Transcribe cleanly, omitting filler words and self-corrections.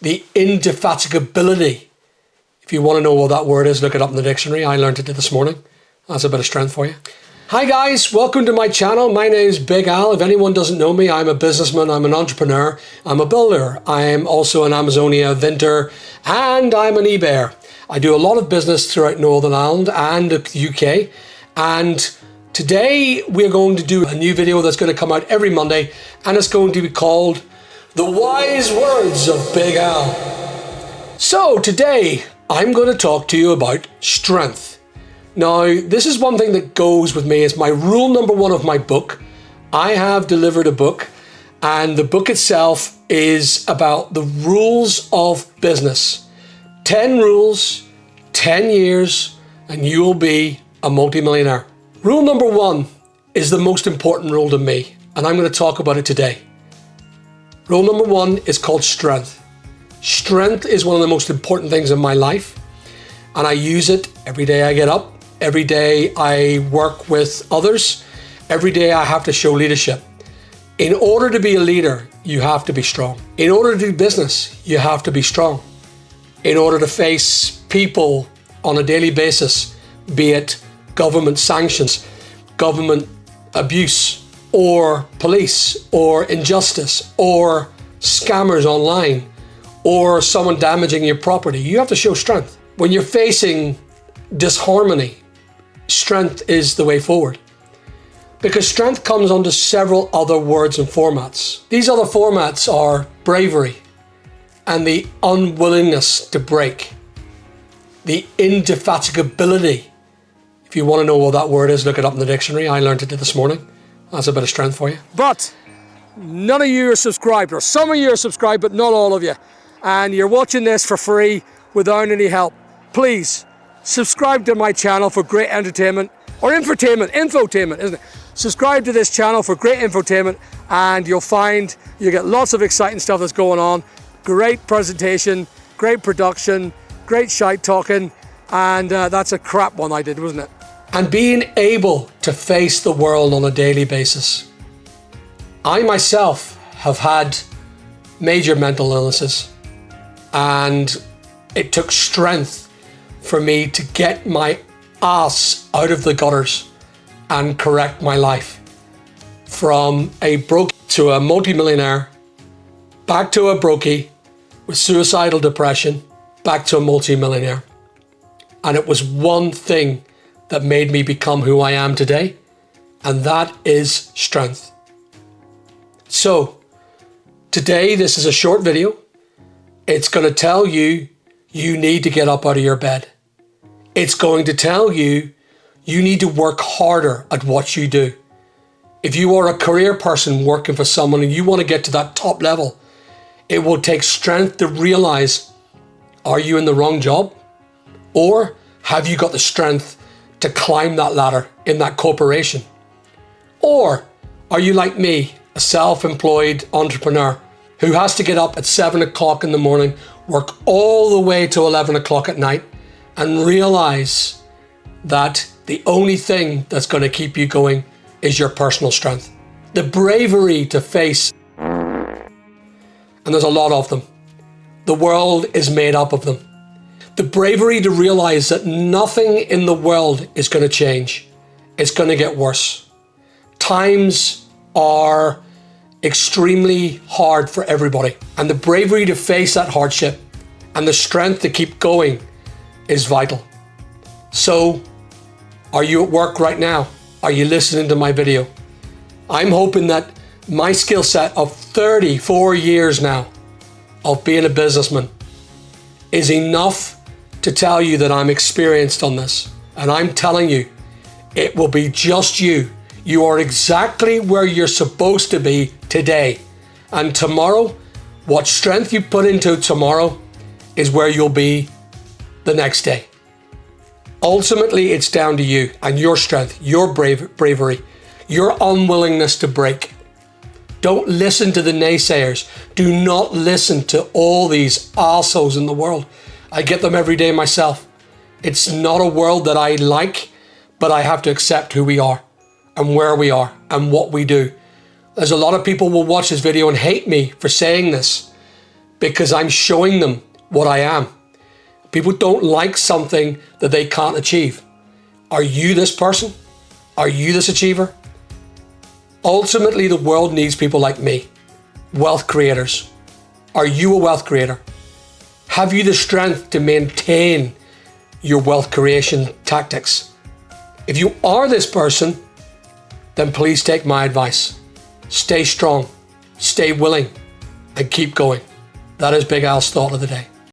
the indefatigability. If you want to know what that word is, look it up in the dictionary. I learned it this morning. That's a bit of strength for you. Hi guys, welcome to my channel. My name is Big Al. If anyone doesn't know me, I'm a businessman, I'm an entrepreneur, I'm a builder. I'm also an Amazonia Vinter, and I'm an eBayer. I do a lot of business throughout Northern Ireland and the UK. And today we're going to do a new video that's going to come out every Monday, and it's going to be called The Wise Words of Big Al. So today I'm going to talk to you about strength. Now, this is one thing that goes with me. It's my rule number one of my book. I have delivered a book, and the book itself is about the rules of business. 10 rules, 10 years, and you will be a multimillionaire. Rule number one is the most important rule to me, and I'm going to talk about it today. Rule number one is called strength. Strength is one of the most important things in my life, and I use it every day I get up. Every day I work with others. Every day I have to show leadership. In order to be a leader, you have to be strong. In order to do business, you have to be strong. In order to face people on a daily basis, be it government sanctions, government abuse, or police, or injustice, or scammers online, or someone damaging your property, you have to show strength. When you're facing disharmony, strength is the way forward, because strength comes under several other words and formats. These other formats are bravery and the unwillingness to break, the indefatigability. If you want to know what that word is, look it up in the dictionary. I learned it this morning. That's a bit of strength for you. But none of you are subscribed, or some of you are subscribed, but not all of you. And you're watching this for free without any help. Please subscribe to my channel for great entertainment, or infotainment, isn't it? Subscribe to this channel for great infotainment, and you'll find you get lots of exciting stuff that's going on. Great presentation, great production, great shite talking, and that's a crap one I did, wasn't it? And being able to face the world on a daily basis. I myself have had major mental illnesses, and it took strength for me to get my ass out of the gutters and correct my life. From a broke to a multimillionaire, back to a brokey with suicidal depression, back to a multimillionaire. And it was one thing that made me become who I am today, and that is strength. So today, this is a short video. It's going to tell you you need to get up out of your bed. It's going to tell you you need to work harder at what you do. If you are a career person working for someone and you want to get to that top level, it will take strength to realize, are you in the wrong job? Or have you got the strength to climb that ladder in that corporation? Or are you like me, a self-employed entrepreneur who has to get up at 7 o'clock in the morning, work all the way to 11 o'clock at night, and realize that the only thing that's going to keep you going is your personal strength. The bravery to face, and there's a lot of them. The world is made up of them. The bravery to realize that nothing in the world is going to change. It's going to get worse. Times are extremely hard for everybody. And the bravery to face that hardship and the strength to keep going is vital. So, are you at work right now? Are you listening to my video? I'm hoping that my skill set of 34 years now of being a businessman is enough to tell you that I'm experienced on this. And I'm telling you, it will be just you. You are exactly where you're supposed to be today. And tomorrow, what strength you put into tomorrow is where you'll be the next day. Ultimately, it's down to you and your strength, your bravery, your unwillingness to break. Don't listen to the naysayers. Do not listen to all these assholes in the world. I get them every day myself. It's not a world that I like, but I have to accept who we are and where we are and what we do. There's a lot of people will watch this video and hate me for saying this, because I'm showing them what I am. People don't like something that they can't achieve. Are you this person? Are you this achiever? Ultimately, the world needs people like me, wealth creators. Are you a wealth creator? Have you the strength to maintain your wealth creation tactics? If you are this person, then please take my advice. Stay strong, stay willing, and keep going. That is Big Al's thought of the day.